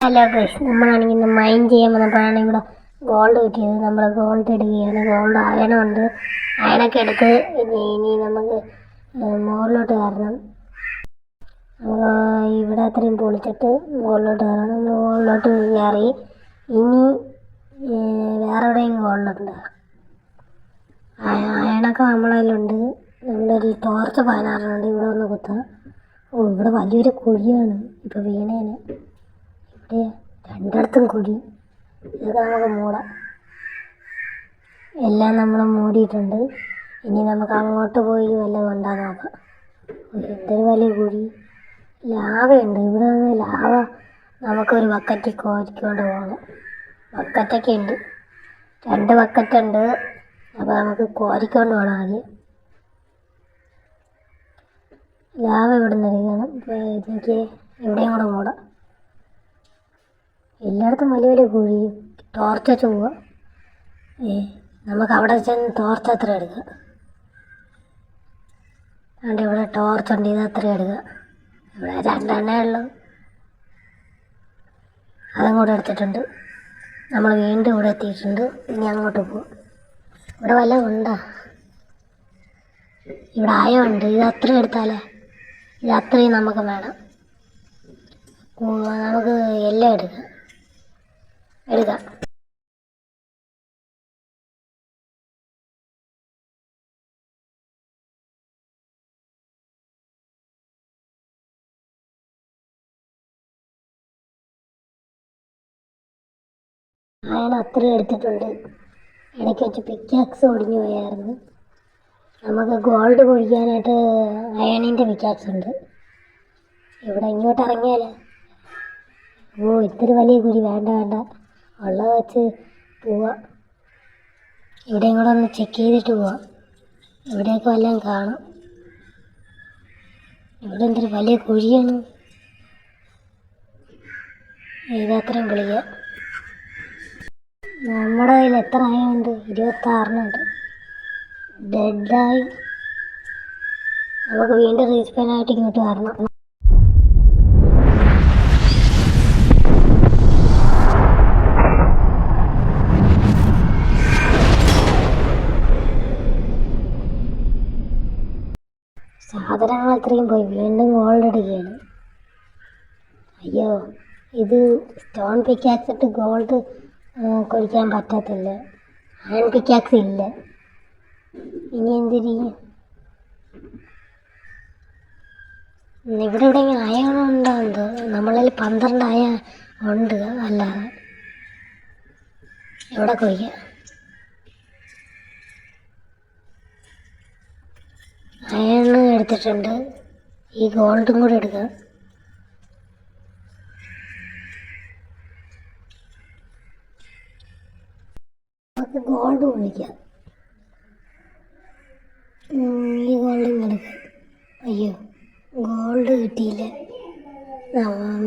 Hello guys, നമ്മളാണെങ്കിൽ ഇന്ന് mine ചെയ്യാൻ വന്നപ്പോഴാണ് ഇവിടെ ഗോൾഡ് കിട്ടിയത്. നമ്മൾ ഗോൾഡ് എടുക്കുകയാണ്. ഗോൾഡ് അയണമുണ്ട്. അയണൊക്കെ എടുത്ത് ഇനി നമുക്ക് മുകളിലോട്ട് കയറണം. ഇവിടെ അത്രയും പൊളിച്ചിട്ട് മുകളിലോട്ട് കയറണം. നമ്മൾ മുകളിലോട്ട് കയറി ഇനി വേറെ എവിടെയും ഗോൾഡുണ്ട്. അയണൊക്കെ നമ്മളതിലുണ്ട്. നമ്മുടെ ഒരു ടോർച്ച് 16 ഇവിടെ ഒന്ന് കുത്താം. ഇവിടെ വലിയൊരു കുഴിയാണ്. ഇപ്പോൾ വീണേന് രണ്ടിടത്തും കുഴി. ഇതൊക്കെ നമുക്ക് മൂടാം. എല്ലാം നമ്മൾ മൂടിയിട്ടുണ്ട്. ഇനി നമുക്ക് അങ്ങോട്ട് പോയി വല്ലതും ഉണ്ടാകാൻ നോക്കാം. എന്തൊരു വലിയ കുഴി. ലാവയുണ്ട്. ഇവിടെ നിന്ന് ലാവ നമുക്കൊരു ബക്കറ്റിൽ കോരിക്കൊണ്ട് പോകണം. ബക്കറ്റൊക്കെ ഉണ്ട്. 2 ബക്കറ്റുണ്ട്. അപ്പോൾ നമുക്ക് കോരിക്കൊണ്ട് പോകണം. ആദ്യം ലാവ ഇവിടെ നിന്ന് എടുക്കണം. ഇപ്പോൾ എനിക്ക് എവിടെയും കൂടെ മൂടാം. എല്ലായിടത്തും വലിയ വലിയ കുഴി. ടോർച്ച് വെച്ച് പോവാം. നമുക്ക് അവിടെ ചെന്ന് ടോർച്ച് അത്ര എടുക്കുക. അതുകൊണ്ട് ഇവിടെ ടോർച്ചുണ്ട്. ഇത് അത്ര എടുക്കുക. ഇവിടെ 2 എണ്ണേ ഉള്ളൂ. അതും കൂടെ എടുത്തിട്ടുണ്ട്. നമ്മൾ വീണ്ടും ഇവിടെ എത്തിയിട്ടുണ്ട്. ഇനി അങ്ങോട്ട് പോകും. ഇവിടെ വല്ലതും ഉണ്ടോ? ഇവിടെ ആയമുണ്ട്. ഇത് അത്രയും എടുത്താലേ. ഇത് അത്രയും നമുക്ക് വേണം. നമുക്ക് എല്ലാം എടുക്കാം. അയാൾ അത്രയും എടുത്തിട്ടുണ്ട്. ഇടയ്ക്ക് വെച്ച് പിക്കാക്സ് ഒടിഞ്ഞു പോയായിരുന്നു. നമുക്ക് ഗോൾഡ് കുഴിക്കാനായിട്ട് അയണിൻ്റെ പിക്കാക്സ് ഉണ്ട്. ഇവിടെ ഇങ്ങോട്ട് ഇറങ്ങിയാൽ ഇത്തിരി വലിയ കുഴി വേണ്ട. ഉള്ളത് വെച്ച് പോവാം. ഇവിടെയും കൂടെ ഒന്ന് ചെക്ക് ചെയ്തിട്ട് പോവാം. ഇവിടെയൊക്കെ വല്ലതും കാണാം. ഇവിടെ എന്തൊരു വലിയ കുഴിയാണ്. ഇതത്രയും വിളിക്കുക. നമ്മുടെ കയ്യിൽ എത്ര ആയുണ്ട്? 26 ഡെഡായി. നമുക്ക് വീണ്ടും റീസ്പെയിനായിട്ട് ഇങ്ങോട്ട് വരണം. സാധനങ്ങൾ അത്രയും പോയി. വീണ്ടും ഗോൾഡ് എടുക്കുകയാണ്. അയ്യോ, ഇത് സ്റ്റോൺ പിക്കാക്സ് ഇട്ട് ഗോൾഡ് കുഴിക്കാൻ പറ്റത്തില്ല. അയൺ പിക്കാക്സ് ഇല്ല. ഇനി എന്തിരിക്കും? ഇവിടെ എവിടെയെങ്കിലും അയണുണ്ടോ എന്തോ? നമ്മളിൽ 12 അയ ഉണ്ട്. അല്ലാതെ എവിടെ കുഴിക്കാം? അയണ് എടുത്തിട്ടുണ്ട്. ഈ ഗോൾഡും കൂടെ എടുക്കുക. നമുക്ക് ഗോൾഡ് കുഴിക്കാം. ഈ ഗോൾഡും എടുക്കുക. അയ്യോ, ഗോൾഡ് കിട്ടിയില്ല.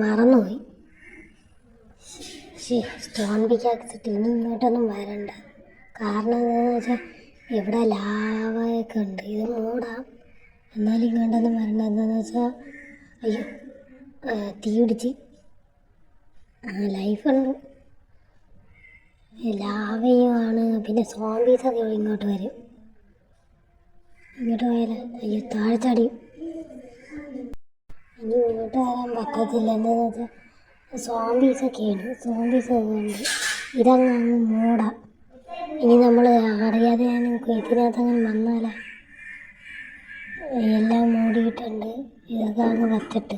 മറന്നുപോയി. സ്റ്റോൺ പിക്കാക്സ് ഇട്ട് ഇനി ഇങ്ങോട്ടൊന്നും വരണ്ട. കാരണം എന്താണെന്ന് വെച്ചാൽ ഇവിടെ ലാവയൊക്കെ ഉണ്ട്. ഇത് മൂടാം. എന്നാലും ഇങ്ങോട്ടൊന്നും വരണ്ട. എന്താണെന്ന് വെച്ചാൽ അയ്യോ, തീ പിടിച്ച് ലൈഫുണ്ട്. ലാവയുമാണ്. പിന്നെ സോംബീസൊക്കെ ഇങ്ങോട്ട് വരും. ഇങ്ങോട്ട് പോയാൽ അയ്യോ താഴ്ചടി. ഇനി ഇങ്ങോട്ട് വരാൻ പറ്റത്തില്ല. എന്താണെന്ന് വെച്ചാൽ സോംബീസൊക്കെയാണ്. സോംബീസൊക്കെ ഉണ്ട്. ഇതങ്ങ് മൂടാം. ഇനി നമ്മൾ അറിയാതെ ഇതിനകത്തങ്ങനെ വന്നാലേ. എല്ലാം മൂടിയിട്ടുണ്ട്. ഇതൊക്കെ അങ്ങ് വച്ചിട്ട്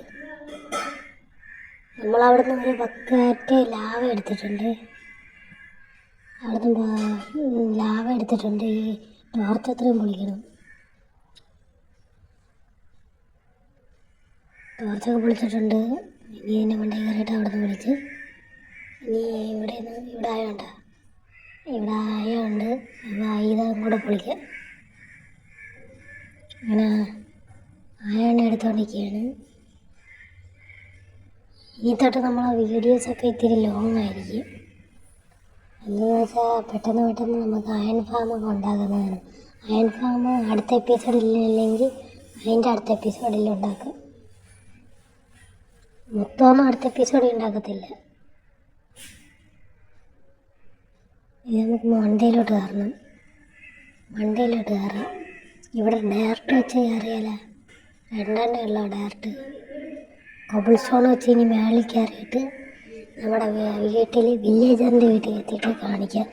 നമ്മളവിടെ നിന്ന് ഒരു ബക്കറ്റ് ലാവ എടുത്തിട്ടുണ്ട്. അവിടുന്ന് ലാവ എടുത്തിട്ടുണ്ട്. ഈ ടോർച്ച് അത്രയും പൊളിക്കണം. ടോർച്ചൊക്കെ പൊളിച്ചിട്ടുണ്ട്. ഇനി ഇതിൻ്റെ മണ്ടയിൽ കയറിയിട്ട് അവിടെ നിന്ന് വിളിച്ച് ഇനി ഇവിടെ ആയതുകൊണ്ട് ഇവിടെ ആയുണ്ട്. അപ്പോൾ ഇതും കൂടെ പൊളിക്കാം. അങ്ങനെ ആയാണ് എടുത്തുകൊണ്ടിരിക്കുകയാണ്. ഇനി തൊട്ട് നമ്മളെ വീഡിയോസൊക്കെ ഇത്തിരി ലോങ് ആയിരിക്കും. എന്താണെന്ന് വെച്ചാൽ പെട്ടെന്ന് നമുക്ക് അയൺ ഫാമൊക്കെ ഉണ്ടാക്കുന്നതാണ്. അയൺ ഫാം അടുത്ത എപ്പിസോഡിലില്ലെങ്കിൽ അതിൻ്റെ അടുത്ത എപ്പിസോഡിൽ ഉണ്ടാക്കാം. മൊത്തമൊന്നും അടുത്ത എപ്പിസോഡിൽ ഉണ്ടാക്കത്തില്ല. ഇത് നമുക്ക് മണ്ടയിലോട്ട് കയറാം. ഇവിടെ ഡയറക്റ്റ് വെച്ച് കയറിയാല രണ്ടെണ്ണേ ഉള്ളൂ ഡയറക്റ്റ്. കബിൾ സ്റ്റോൺ വെച്ച് ഇനി മേളിൽ കയറിയിട്ട് നമ്മുടെ വീട്ടിൽ വില്ലേജറിൻ്റെ വീട്ടിൽ എത്തിയിട്ട് കാണിക്കാം.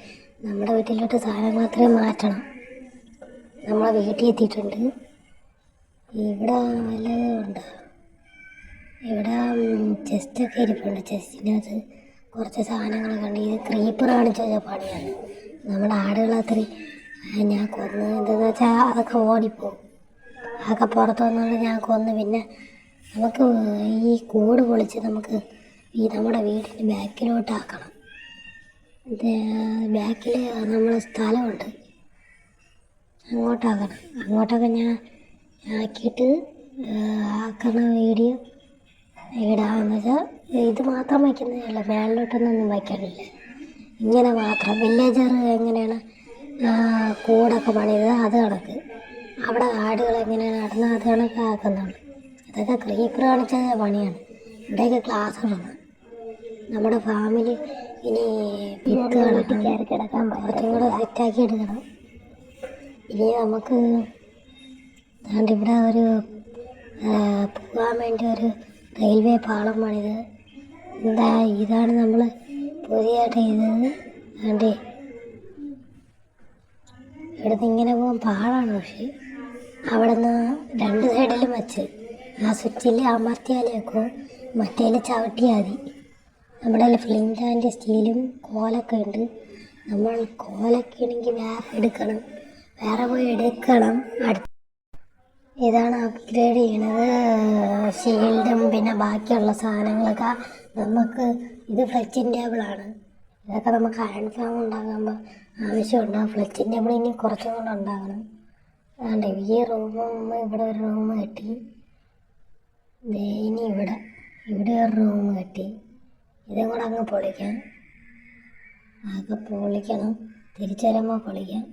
നമ്മുടെ വീട്ടിലോട്ട് സാധനം മാത്രമേ മാറ്റണം. നമ്മളെ വീട്ടിൽ എത്തിയിട്ടുണ്ട്. ഇവിടെ വല്ലതും ഉണ്ട്. ഇവിടെ ചെസ്റ്റൊക്കെ ഇരിപ്പുണ്ട്. ചെസ്റ്റിനകത്ത് കുറച്ച് സാധനങ്ങളൊക്കെ ഉണ്ട്. ഇത് ക്രീപ്പർ കാണിച്ചു വെച്ചാൽ പണിയാണ്. നമ്മുടെ ആടുകളത്രയും ഞാൻ കൊന്ന് എന്തെന്ന് വെച്ചാൽ അതൊക്കെ ഓടിപ്പോവും. അതൊക്കെ പുറത്ത് വന്നുകൊണ്ട് ഞാൻ കൊന്ന്. പിന്നെ നമുക്ക് ഈ കൂട് പൊളിച്ച് നമുക്ക് ഈ നമ്മുടെ വീടിൻ്റെ ബാക്കിലോട്ടാക്കണം. ബാക്കിൽ നമ്മൾ സ്ഥലമുണ്ട്, അങ്ങോട്ടാക്കണം. അങ്ങോട്ടൊക്കെ ഞാൻ ആക്കിയിട്ട് ആക്കണ വീഡിയോ ഇടാമെന്ന് വെച്ചാൽ ഇത് മാത്രം വയ്ക്കുന്നതല്ല, മേളിലോട്ടൊന്നും വയ്ക്കാനില്ല. ഇങ്ങനെ മാത്രം വില്ലേജർ എങ്ങനെയാണ് കൂടൊക്കെ പണിത് അത് കണക്ക് അവിടെ ആടുകൾ എങ്ങനെയാണ് നടന്നത് അത് കണക്ക് ആക്കുന്നുള്ളൂ. ഇതൊക്കെ ക്രീപ്പർ കാണിച്ച പണിയാണ്. ഇവിടെയൊക്കെ ക്ലാസ് ഇടണം. നമ്മുടെ ഫാമിൽ ഇനി വിത്ത് കയറി കിടക്കാൻ കുറച്ചും കൂടെ സെറ്റാക്കി എടുക്കണം. ഇനി നമുക്ക് ഇവിടെ ഒരു പോകാൻ വേണ്ടി ഒരു റെയിൽവേ പാളം പണിത്. ഇതാണ് നമ്മൾ പുതിയതായിട്ട് ചെയ്തത്. അതുകൊണ്ട് ഇവിടുന്ന് ഇങ്ങനെ പോകാൻ പാടാണ്. പക്ഷേ അവിടെ നിന്ന് രണ്ട് സൈഡിലും വെച്ച് ആ സ്വിച്ചിൽ അമർത്തിയാലേക്കോ മറ്റേൽ ചവിട്ടിയാൽ മതി. നമ്മുടെ ഫ്ലിൻ്റ് ആൻഡ് സ്റ്റീലും കോലൊക്കെ ഉണ്ട്. നമ്മൾ കോലൊക്കെ ആണെങ്കിൽ വേറെ പോയി എടുക്കണം. ഇതാണ് അപ്ഗ്രേഡ് ചെയ്യണത്. ഷീൽഡും പിന്നെ ബാക്കിയുള്ള സാധനങ്ങളൊക്കെ നമുക്ക് ഇത് ഫ്ലെക്സിങ് ടേബിളാണ്. ഇതൊക്കെ നമുക്ക് അയൺ ഫാം ഉണ്ടാകുമ്പോൾ ആവശ്യമുണ്ട്. ഫ്ലെക്സിങ് ടേബിൾ ഇനി കുറച്ചും കൂടെ ഉണ്ടാകണം. അതുകൊണ്ട് ഈ റൂമും ഇവിടെ ഒരു റൂം കെട്ടി. ഇനി ഇവിടെ ഒരു റൂം കെട്ടി. ഇതും കൂടെ അങ്ങ് പൊളിക്കാം. ആകെ പൊളിക്കണം. തിരിച്ചു വരുമ്പോൾ പൊളിക്കാം.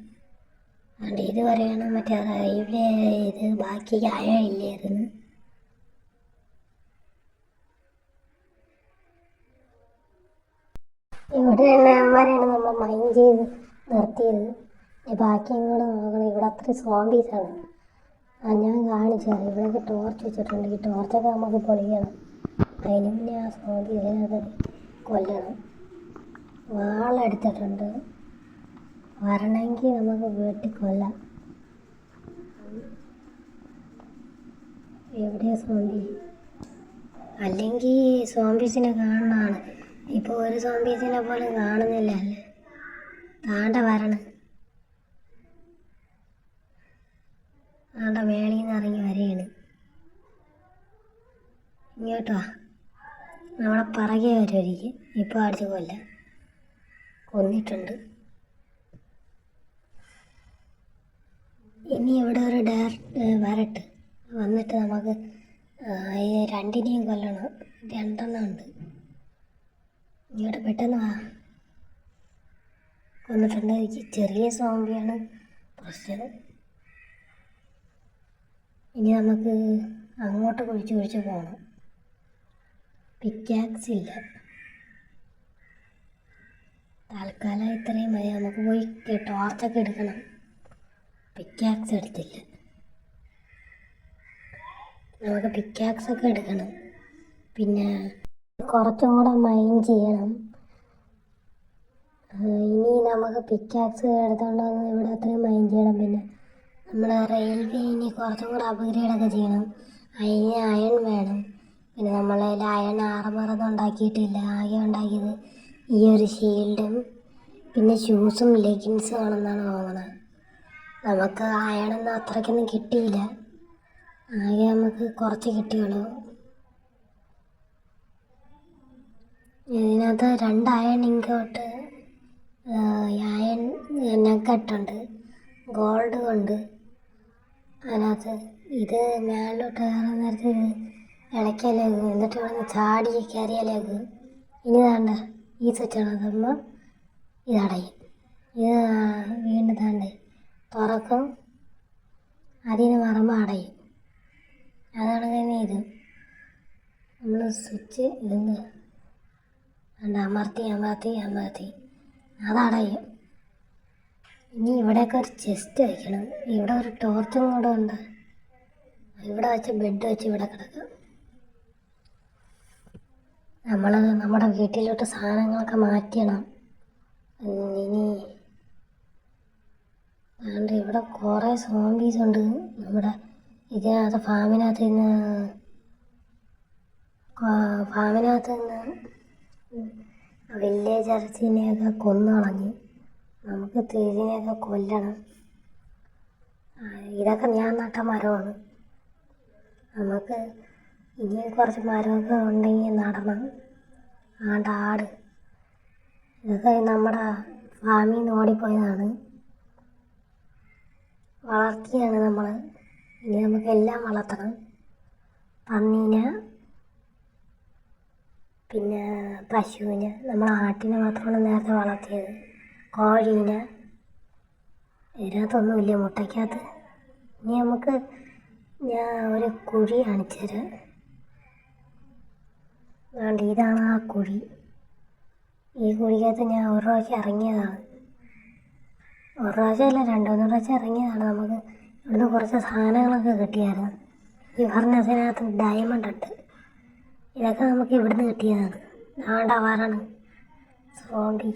അതുകൊണ്ട് ഇതുവരെയാണ് മറ്റേ റെയിൽവേ ഇത് ബാക്കി ഇല്ലായിരുന്നു. ഇവിടെ വരെയാണ് നമ്മൾ മൈൻ ചെയ്ത് നിർത്തിയത്. ബാക്കിയും കൂടെ നോക്കണം. ഇവിടെ അത്രയും സോംബീസാണ്. ഞാൻ കാണിച്ചത്. ഇവിടെയൊക്കെ ടോർച്ച് വെച്ചിട്ടുണ്ട്. ഈ ടോർച്ചൊക്കെ നമുക്ക് പൊളിക്കണം. അതിന് മുന്നേ ആ സോംബീസിനത് കൊല്ലണം. വാളെടുത്തിട്ടുണ്ട്. വരണമെങ്കിൽ നമുക്ക് വീട്ടിൽ കൊല്ലാം. എവിടെയാ സോംബി? അല്ലെങ്കിൽ സോംബീസിനെ കാണുന്നതാണ്. ഇപ്പോൾ ഒരു സോംബീസിനെ പോലും കാണുന്നില്ല. അല്ലേ താണ്ട വരണം. താണ്ട മേളിൽ നിന്ന് ഇറങ്ങി വരെയാണ്. ഇങ്ങോട്ടോ നമ്മളെ പിറകെ വരുമായിരിക്കും. ഇപ്പോൾ അടിച്ച് കൊന്നിട്ടുണ്ട്. ഇനി ഇവിടെ ഒരു വരട്ട് വന്നിട്ട് നമുക്ക് ഈ രണ്ടിനെയും കൊല്ലണം. രണ്ടെണ്ണം ഉണ്ട്. ഇങ്ങോട്ട് പെട്ടെന്ന് വാ. കൊന്നിട്ടുണ്ട്. ചെറിയ സോംബിയാണ് പ്രശ്നം. ഇനി നമുക്ക് അങ്ങോട്ട് കുഴിച്ച് പോകണം. പിക്കാക്സ് ഇല്ല. തൽക്കാലം ഇത്രയും മതി. നമുക്ക് പോയി ടോർച്ചൊക്കെ എടുക്കണം. പിക്കാക്സ് എടുത്തില്ല. നമുക്ക് പിക്കാക്സൊക്കെ എടുക്കണം. പിന്നെ കുറച്ചും കൂടെ മൈൻ ചെയ്യണം. ഇനി നമുക്ക് പിക്കാക്സ് എടുത്തുകൊണ്ട് വന്ന് ഇവിടെ അത്രയും മൈൻ ചെയ്യണം. പിന്നെ നമ്മൾ റെയിൽവേ ഇനി കുറച്ചും കൂടെ അപ്ഗ്രേഡൊക്കെ ചെയ്യണം. അതിന് അയൺ വേണം. പിന്നെ നമ്മളതിൽ അയൺ ആർമറൊന്നും ഉണ്ടാക്കിയിട്ടില്ല. ആകെ ഉണ്ടാക്കിയത് ഈ ഒരു ഷീൽഡും പിന്നെ ഷൂസും ലെഗിൻസും ആണെന്നാണ് തോന്നുന്നത്. നമുക്ക് അയണൊന്നും അത്രയ്ക്കൊന്നും കിട്ടിയില്ല. ആകെ നമുക്ക് കുറച്ച് കിട്ടിയുള്ളൂ. ഇതിനകത്ത് 2 അയൺ ഇങ്കോട്ട്, അയൺ നഗട്ടുണ്ട്, ഗോൾഡ് കൊണ്ട് അതിനകത്ത്. ഇത് മേളിലോട്ട് കയറാൻ നേരത്ത് ഇളക്കിയാലേക്ക് എന്നിട്ട് ഇവിടെ ചാടി കയറിയാലേക്ക്. ഇനി താണ്ട ഈ സ്വിച്ചാണ്. അതാകുമ്പോൾ ഇതടയും. ഇത് വീണ്ടും താണ്ടേ തുറക്കും. അതിന് മറമ്പ് അടയും. അതാണ് തന്നെ ഇത്. നമ്മൾ സ്വിച്ച് ഇതൊന്ന് അമർത്തി അതടയും. ഇനി ഇവിടെയൊക്കെ ഒരു ചെസ്റ്റ് വയ്ക്കണം. ഇവിടെ ഒരു ടോർച്ചും കൂടെ ഉണ്ട്. ഇവിടെ വെച്ച് ബെഡ് വെച്ച് ഇവിടെ കിടക്കാം. നമ്മൾ നമ്മുടെ വീട്ടിലോട്ട് സാധനങ്ങളൊക്കെ മാറ്റണം. ഇനി അതുകൊണ്ട് ഇവിടെ കുറേ സോംബീസ് ഉണ്ട്. നമ്മുടെ ഇതിനകത്ത് ഫാമിനകത്ത് നിന്ന് വില്ലേജർസിനെയൊക്കെ കൊന്നു കളഞ്ഞ് നമുക്ക് ഇതിനെയൊക്കെ കൊല്ലണം. ഇതൊക്കെ ഞാൻ നട്ട മരമാണ്. നമുക്ക് ഇനി കുറച്ച് മരമൊക്കെ ഉണ്ടെങ്കിൽ നടണം. ആട് ഇതൊക്കെ നമ്മുടെ ഫാമിൽ നിന്ന് ഓടിപ്പോയതാണ്. വളർത്തിയാണ് നമ്മൾ. ഇനി നമുക്കെല്ലാം വളർത്തണം. പന്നീനെ, പിന്നെ പശുവിനെ, നമ്മൾ ആട്ടിനെ മാത്രമാണ് നേരത്തെ വളർത്തിയത്. കോഴീനെ, ഇതിനകത്തൊന്നുമില്ല മുട്ടയ്ക്കകത്ത്. ഇനി നമുക്ക് ഞാൻ ഒരു കുഴി കാണിച്ചു തരാം. അതുകൊണ്ട് ഇതാണ് ആ കുഴി. ഈ കുഴിക്കകത്ത് ഞാൻ ഒരു പ്രാവശ്യം ഇറങ്ങിയതാണ്. ഒരു പ്രാവശ്യമല്ല, 2-3 പ്രാവശ്യം ഇറങ്ങിയതാണ്. നമുക്ക് ഇവിടുന്ന് കുറച്ച് സാധനങ്ങളൊക്കെ കിട്ടിയായിരുന്നു. ഈ ഫർണസിനകത്ത് ഡയമണ്ട് ഉണ്ട്. ഇതൊക്കെ നമുക്ക് ഇവിടുന്ന് കിട്ടിയതാണ്. ആണ്ടവാറാണ് സോംബി.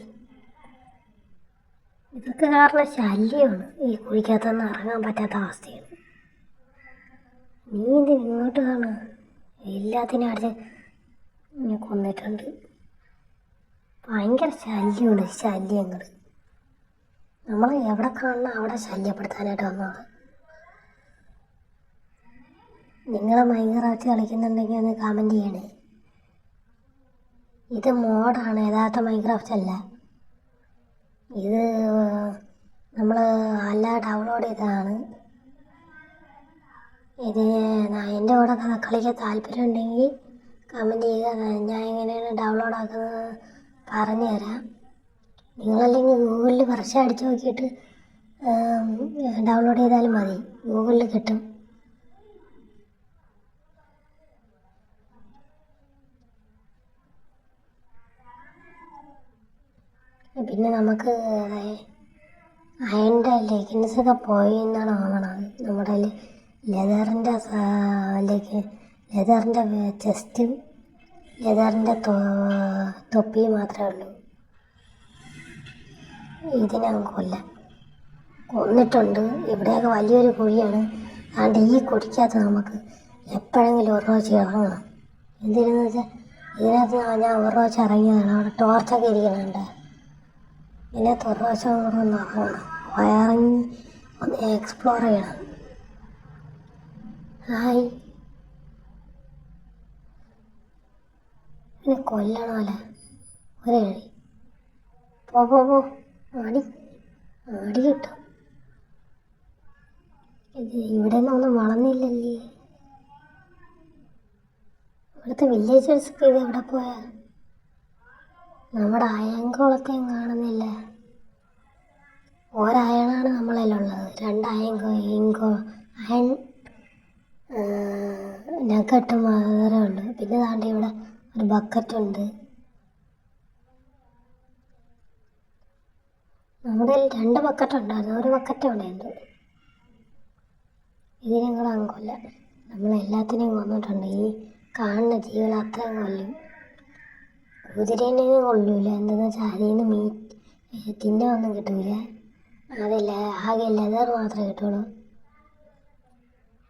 ഇതൊക്കെ കാരണം ശല്യമാണ്. ഈ കുഴിക്കകത്തൊന്നും ഇറങ്ങാൻ പറ്റാത്ത അവസ്ഥയാണ്. നീ ഇങ്ങോട്ട് കാണുക. എല്ലാത്തിനും അടിച്ച് കൊന്നിട്ടുണ്ട്. ഭയങ്കര ശല്യമാണ്. ശല്യങ്ങൾ നമ്മൾ എവിടെ കാണണം അവിടെ ശല്യപ്പെടുത്താനായിട്ട് വന്നതാണ്. നിങ്ങൾ മൈൻക്രാഫ്റ്റ് കളിക്കുന്നുണ്ടെങ്കിൽ ഒന്ന് കമൻറ്റ് ചെയ്യണേ. ഇത് മോഡാണ്, യഥാർത്ഥ മൈൻക്രാഫ്റ്റ് അല്ല. ഇത് നമ്മൾ അല്ല ഡൗൺലോഡ് ചെയ്തതാണ്. ഇത് എൻ്റെ കൂടെ കളിക്കാൻ താല്പര്യം ഉണ്ടെങ്കിൽ കമൻറ്റ് ചെയ്യുക. ഞാൻ എങ്ങനെയാണ് ഡൗൺലോഡ് ആക്കുന്നത് പറഞ്ഞു തരാം. നിങ്ങളല്ലെങ്കിൽ ഗൂഗിളിൽ വർഷം അടിച്ച് നോക്കിയിട്ട് ഡൗൺലോഡ് ചെയ്താലും മതി, ഗൂഗിളിൽ കിട്ടും. പിന്നെ നമുക്ക് അയണിൻ്റെ ലെഗിൻസൊക്കെ പോയി എന്നാണ് തോന്നണത്. നമ്മുടെ ലെതറിൻ്റെ ചെസ്റ്റും ലെതറിൻ്റെ തൊപ്പിയും മാത്രമേ ഉള്ളൂ. ഇതിനെ കൊന്നിട്ടുണ്ട്. ഇവിടെയൊക്കെ വലിയൊരു കുഴിയാണ്. അതുകൊണ്ട് ഈ കുഴിക്കകത്ത് നമുക്ക് എപ്പോഴെങ്കിലും ഒരു പ്രാവശ്യം ഇറങ്ങണം. എന്തിനെന്ന് വെച്ചാൽ ഇതിനകത്ത് ഞാൻ ഒരു പ്രാവശ്യം ഇറങ്ങിയതാണ്. അവിടെ ടോർച്ചൊക്കെ ഇരിക്കുന്നുണ്ട്. ഇതിനകത്ത് ഒരു പ്രാവശ്യം കൂടെ ഒന്ന് ഇറങ്ങണം. ഇറങ്ങി ഒന്ന് എക്സ്പ്ലോർ ചെയ്യണം. ഹായ്, പിന്നെ കൊല്ലണമല്ലേ ഒരു കഴി. പോ ആടി കിട്ടും. ഇത് ഇവിടെ നിന്നൊന്നും വളർന്നില്ലല്ലേ. ഇവിടുത്തെ വില്ലേജേഴ്സൊക്കെ ഇത് എവിടെ പോയാ? നമ്മുടെ അയൻകുളത്തെയും കാണുന്നില്ല. ഒരയണാണ് നമ്മളതിലുള്ളത്. 2 അയൺ നഗട്ട് മാത്രമേ ഉള്ളൂ. പിന്നെ താണ്ടി ഇവിടെ ഒരു ബക്കറ്റുണ്ട്. നമ്മുടെ 2 ബക്കറ്റുണ്ടായിരുന്നു. ഒരു ബക്കറ്റ് അവിടെ ഉണ്ട്. ഇതിനെ കൂടെ കൊല്ല. നമ്മളെല്ലാത്തിനെയും കൊന്നിട്ടുണ്ട്. ഈ കാണുന്ന ജീവികൾ അത്രയും കൊല്ലും. കുതിരേനെ കൊള്ളൂല. എന്താണെന്ന് വെച്ചാൽ അതിൽ നിന്ന് തിന്നാനൊന്നും കിട്ടൂല. അതില്ല, ആകെ ലെതർ മാത്രമേ കിട്ടുള്ളൂ.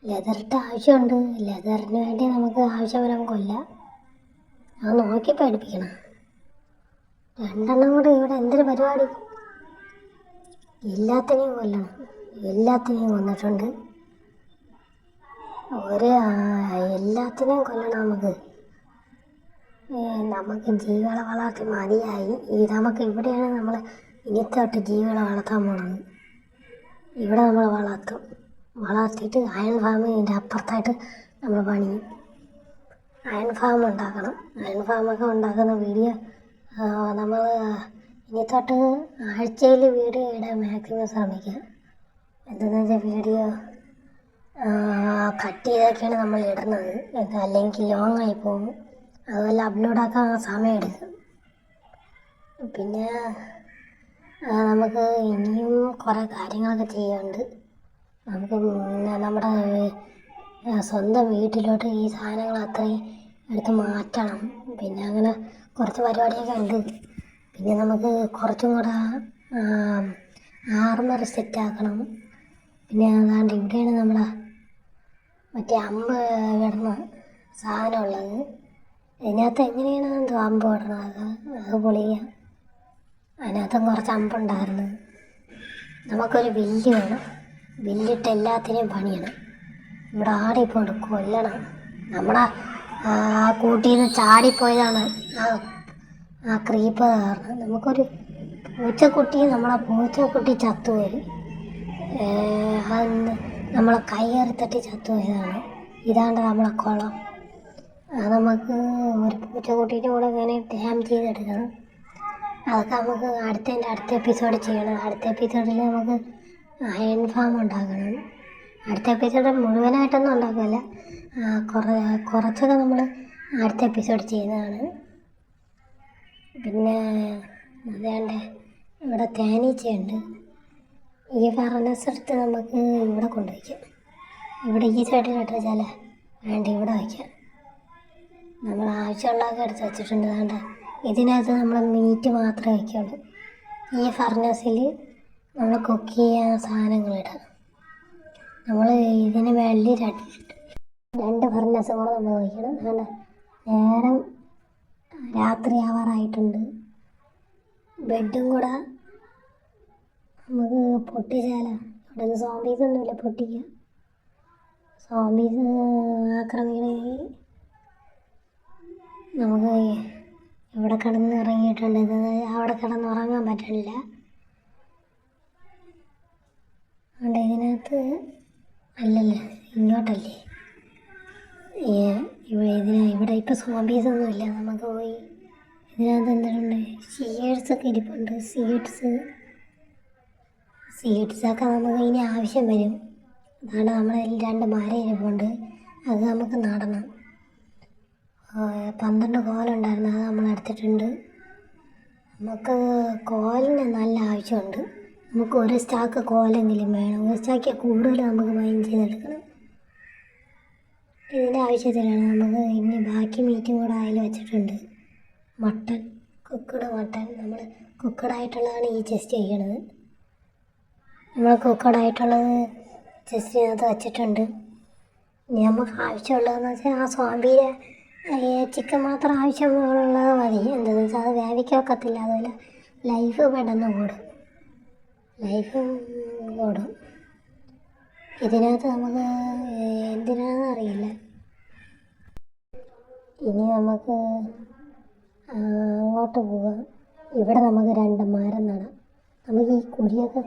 ലെതറിട്ട് ആവശ്യമുണ്ട്. ലെതറിന് വേണ്ടി നമുക്ക് ആവശ്യം വരാൻ കൊല്ലാം. അത് നോക്കി പഠിപ്പിക്കണം. 2 കൂടെ ഇവിടെ എന്തൊരു പരിപാടി. എല്ലാത്തിനെയും കൊല്ലണം. എല്ലാത്തിനെയും കൊന്നിട്ടുണ്ട്. എല്ലാത്തിനെയും കൊല്ലണം. നമുക്ക് ജീവികളെ വളർത്തി മതിയായി. നമുക്ക് ഇവിടെയാണ് നമ്മൾ ഇനി തൊട്ട് ജീവികളെ വളർത്താൻ പോകുന്നത്. ഇവിടെ നമ്മൾ വളർത്തിയിട്ട് അയൺ ഫാമിൻ്റെ അപ്പുറത്തായിട്ട് നമ്മൾ പണിയും. അയൺ ഫാം ഉണ്ടാക്കണം. അയൺ ഫാമൊക്കെ ഉണ്ടാക്കുന്ന വീഡിയോ നമ്മൾ ഇനി തൊട്ട് ആഴ്ചയിൽ വീഡിയോ ഇടാൻ മാക്സിമം ശ്രമിക്കുക. എന്താണെന്ന് വെച്ചാൽ വീഡിയോ കട്ട് ചെയ്തൊക്കെയാണ് നമ്മൾ ഇടുന്നത്. അല്ലെങ്കിൽ ലോങ് ആയി പോകും. അതുപോലെ അപ്ലോഡാക്കാൻ സമയം എടുക്കും. പിന്നെ നമുക്ക് ഇനിയും കുറേ കാര്യങ്ങളൊക്കെ ചെയ്യാനുണ്ട്. നമുക്ക് നമ്മുടെ സ്വന്തം വീട്ടിലോട്ട് ഈ സാധനങ്ങൾ അത്രയും എടുത്ത് മാറ്റണം. പിന്നെ അങ്ങനെ കുറച്ച് പരിപാടിയൊക്കെ ഉണ്ട്. പിന്നെ നമുക്ക് കുറച്ചും കൂടെ ആർമർ സെറ്റാക്കണം. പിന്നെ അതാണ്ട് ഇവിടെയാണ് നമ്മളെ മറ്റേ അമ്പ് ഇടുന്ന സാധനം ഉള്ളത്. ഇതിനകത്ത് എങ്ങനെയാണ് എന്തോ അമ്പ് ഇടണത്, അത് പൊളിയാം. അതിനകത്തും കുറച്ച് അമ്പുണ്ടായിരുന്നു. നമുക്കൊരു വില്ല് വേണം. വില്ലിട്ട് എല്ലാത്തിനെയും പണിയണം. ഇവിടെ ആടിപ്പോണ്ട് കൊല്ലണം. നമ്മുടെ ആ കൂട്ടിൽ നിന്ന് ചാടിപ്പോയതാണ് ആ ക്രീപ്പർ കാരണം. നമുക്കൊരു പൂച്ചക്കുട്ടി, നമ്മളെ പൂച്ചക്കുട്ടി ചത്തുപോയി. അത് നമ്മളെ കൈയേറിത്തട്ടി ചത്തുപോയതാണ്. ഇതാണ്ട് നമ്മളെ കുളം. അത് നമുക്ക് ഒരു പൂച്ചക്കുട്ടീൻ്റെ കൂടെ ഇങ്ങനെ ടൈം ചെയ്തെടുക്കണം. അതൊക്കെ നമുക്ക് അടുത്ത എപ്പിസോഡ് ചെയ്യണം. അടുത്ത എപ്പിസോഡിൽ നമുക്ക് അയൺ ഫാം ഉണ്ടാക്കണം. അടുത്ത എപ്പിസോഡ് മുഴുവനായിട്ടൊന്നും ഉണ്ടാക്കില്ല, കുറച്ചൊക്കെ നമ്മൾ അടുത്ത എപ്പിസോഡ് ചെയ്യുന്നതാണ്. പിന്നെ അതേണ്ട ഇവിടെ തേനീച്ചയുണ്ട്. ഈ ഫർണസ് എടുത്ത് നമുക്ക് ഇവിടെ കൊണ്ടുവയ്ക്കാം. ഇവിടെ ഈ സൈഡിലിട്ട് വെച്ചാൽ വേണ്ട, ഇവിടെ വയ്ക്കാം. നമ്മൾ ആവശ്യമുള്ളതൊക്കെ എടുത്ത് വെച്ചിട്ടുണ്ട്. വേണ്ട, ഇതിനകത്ത് നമ്മൾ മീറ്റ് മാത്രമേ വയ്ക്കുള്ളൂ. ഈ ഫർണസിൽ നമ്മൾ കുക്ക് ചെയ്യാൻ സാധനങ്ങളിടാം. നമ്മൾ ഇതിന് വേണ്ടി രണ്ട് ഫർണസും കൂടെ നമ്മൾ വയ്ക്കണം. വേണ്ട, നേരം രാത്രി ആവാറായിട്ടുണ്ട്. ബെഡും കൂടെ നമുക്ക് പൊട്ടിച്ചാല. ഇവിടെ നിന്ന് സോംബീസ് ഒന്നുമില്ല, പൊട്ടിക്കുക. സോംബീസ് ആക്രമിക്കണമെങ്കിൽ നമുക്ക് ഇവിടെ കിടന്ന് ഇറങ്ങിയിട്ടുണ്ട്. ഇത് അവിടെ കിടന്ന് ഉറങ്ങാൻ പറ്റണില്ല. അതുകൊണ്ട് ഇതിനകത്ത് അല്ലല്ല, ഇങ്ങോട്ടല്ലേ. ഇവിടെ ഇപ്പം സോംബീസൊന്നുമില്ല. നമുക്ക് പോയി ഇതിനകത്ത് എന്തിനുണ്ട്, സീഡ്സൊക്കെ ഇരിപ്പുണ്ട്. സീഡ്സൊക്കെ നമുക്ക് ഇനി ആവശ്യം വരും. അതാണ് നമ്മുടെ കയ്യിൽ 2 മരം ഇരിപ്പുണ്ട്. അത് നമുക്ക് നടണം. 12 കോലുണ്ടായിരുന്നു, അത് നമ്മൾ എടുത്തിട്ടുണ്ട്. നമുക്ക് കോലിന് നല്ല ആവശ്യമുണ്ട്. നമുക്ക് ഒരു സ്റ്റാക്ക് കോലെങ്കിലും വേണം. ഒരു സ്റ്റാക്കിൽ കൂടുതൽ നമുക്ക് മൈൻ ചെയ്തെടുക്കണം. ഇതിൻ്റെ ആവശ്യത്തിലാണ് നമുക്ക് ഇനി ബാക്കി മീറ്റും കൂടെ അതിൽ വെച്ചിട്ടുണ്ട്. Mutton, cooked mutton. നമ്മൾ കുക്കഡായിട്ടുള്ളതാണ് ഈ ചെസ്റ്റ് ചെയ്യണത്. നമ്മൾ കുക്കഡായിട്ടുള്ളത് ചെസ്റ്റിനകത്ത് വെച്ചിട്ടുണ്ട്. ഇനി നമുക്ക് ആവശ്യമുള്ളതെന്ന് വെച്ചാൽ ആ സോംബിയുടെ ചിക്കൻ മാത്രം ആവശ്യമുള്ളത് മതി. എന്താണെന്ന് വെച്ചാൽ അത് വേവിക്കൊക്കത്തില്ല. അതുപോലെ ലൈഫ് പെട്ടെന്ന് കൂടും. ഇതിനകത്ത് നമുക്ക് എന്തിനാണെന്ന് അറിയില്ല. ഇനി നമുക്ക് അങ്ങോട്ട് പോകാം. ഇവിടെ നമുക്ക് 2 മരം നടാം. നമുക്ക് ഈ കുഴിയൊക്കെ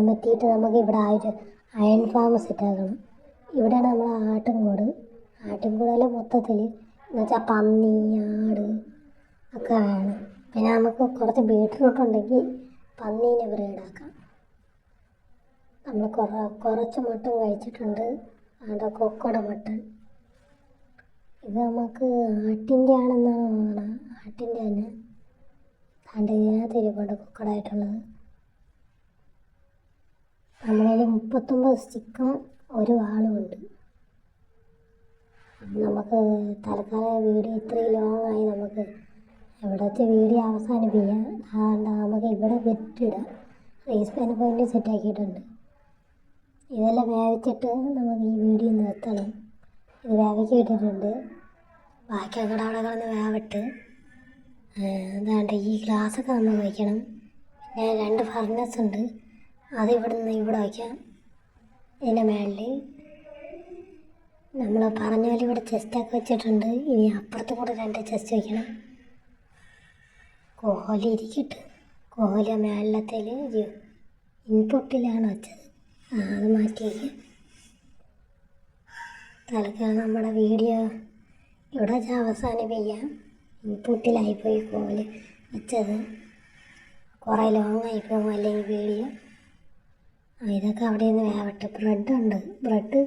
പറ്റിയിട്ട് നമുക്ക് ഇവിടെ അയൺ ഫാം സെറ്റാക്കണം. ഇവിടെയാണ് നമ്മൾ ആട്ടിൻകൂടൽ മൊത്തത്തിൽ എന്ന് വെച്ചാൽ പന്നി, ആട് ഒക്കെ വേണം. പിന്നെ നമുക്ക് കുറച്ച് ബീട്രൂട്ട് ഉണ്ടെങ്കിൽ പന്നീനെ ബ്രീഡാക്കാം. നമ്മൾ കുറച്ച് മട്ടൺ കഴിച്ചിട്ടുണ്ട്. അവിടെ കൊക്കോട മട്ടൺ. ഇത് നമുക്ക് ആട്ടിൻ്റെ ആണെന്നാണ് തോന്നണം. ആട്ടിൻ്റെ തന്നെ. അതിൻ്റെ ഇതിനകത്ത് ഇരിപ്പുണ്ട് കൊക്കടായിട്ടുള്ളത്. നമ്മളതിൽ 39 സ്റ്റിക്കും ഒരു വാളും ഉണ്ട്. നമുക്ക് തൽക്കാലം വീഡിയോ ഇത്രയും ലോങ് ആയി. നമുക്ക് ഇവിടുത്തെ വീഡിയോ അവസാനിപ്പിക്കാം. അതുകൊണ്ട് നമുക്ക് ഇവിടെ വെറ്റിടാം. റേസ്പാൻ പോയിന്റ് സെറ്റാക്കിയിട്ടുണ്ട്. ഇതെല്ലാം വേവിച്ചിട്ട് നമുക്ക് ഈ വീഡിയോ നിർത്തണം. ഇത് വേവിച്ച് ഇട്ടിട്ടുണ്ട്. ബാക്കിയൊക്കെ അവിടെ കിടന്ന് വേവിട്ട് അതാണ്ട് ഈ ഗ്ലാസ്സൊക്കെ നമ്മൾ വയ്ക്കണം. പിന്നെ 2 ഫർണസ് ഉണ്ട്, അത് ഇവിടെ വയ്ക്കാം. ഇതിൻ്റെ മേളിൽ നമ്മൾ പറഞ്ഞ പോലെ ഇവിടെ ചെസ്റ്റൊക്കെ വെച്ചിട്ടുണ്ട്. ഇനി അപ്പുറത്ത് കൂടെ 2 ചെസ്റ്റ് വയ്ക്കണം. കോഹലി ഇരിക്കട്ടെ. കോഹലി മേളത്തിൽ ഇൻപുട്ടിലാണ് വെച്ചത്. അത് മാറ്റി വയ്ക്കാം. തൽക്കാലം നമ്മുടെ വീഡിയോ ഇവിടെ അവസാനിപ്പിക്കാം. ഇൻപുട്ടിലായിപ്പോയി കോല് വെച്ചത്. കുറേ ലോങ് ആയിപ്പോകും അല്ലെങ്കിൽ വീഡിയോ. ഇതൊക്കെ അവിടെ നിന്ന് വേവട്ടെ. ബ്രെഡ്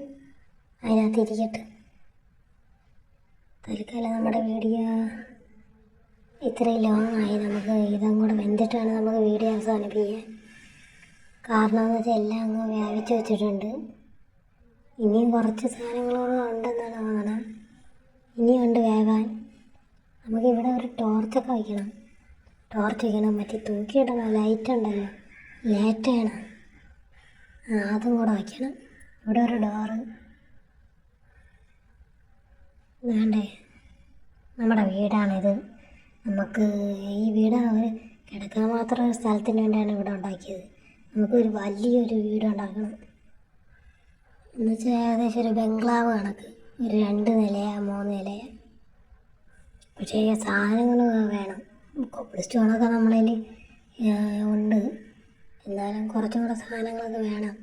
അതിനകത്ത് ഇരിക്കട്ടെ. തൽക്കാലം നമ്മുടെ വീഡിയോ ഇത്രയും ലോങ്ങായി. നമുക്ക് ഇതും കൂടെ വെന്തിട്ടാണ് നമുക്ക് വീഡിയോ അവസാനിപ്പിക്കാൻ. കാരണം എന്ന് വെച്ചാൽ എല്ലാം അങ്ങ് വേവിച്ച് വെച്ചിട്ടുണ്ട്. ഇനിയും കുറച്ച് സാധനങ്ങളോട് ഉണ്ടെന്നാണ് തോന്നണം. ഇനിയുണ്ട് വേവാൻ. നമുക്കിവിടെ ഒരു ടോർച്ചൊക്കെ വയ്ക്കണം. ടോർച്ച് വയ്ക്കണം, മറ്റേ തൂക്കിയിടണം, ലൈറ്റ് ഉണ്ടല്ലോ, ലേറ്റാണ്, അതും കൂടെ വയ്ക്കണം. ഇവിടെ ഒരു ഡോറ് വേണ്ടേ. നമ്മുടെ വീടാണിത്. നമുക്ക് ഈ വീട് അവർ കിടക്കാൻ മാത്രം ഒരു സ്ഥലത്തിന് വേണ്ടിയാണ് ഇവിടെ ഉണ്ടാക്കിയത്. നമുക്കൊരു വലിയൊരു വീടുണ്ടാക്കണം എന്ന് വെച്ചാൽ ഏകദേശം ഒരു ബംഗ്ലാവ് കണക്ക്, ഒരു 2 നിലയോ 3 നിലയോ. പക്ഷേ സാധനങ്ങൾ വേണം. കോബിൾ സ്റ്റോണൊക്കെ നമ്മളതിൽ ഉണ്ട്, എന്നാലും കുറച്ചും കൂടെ സാധനങ്ങളൊക്കെ വേണം.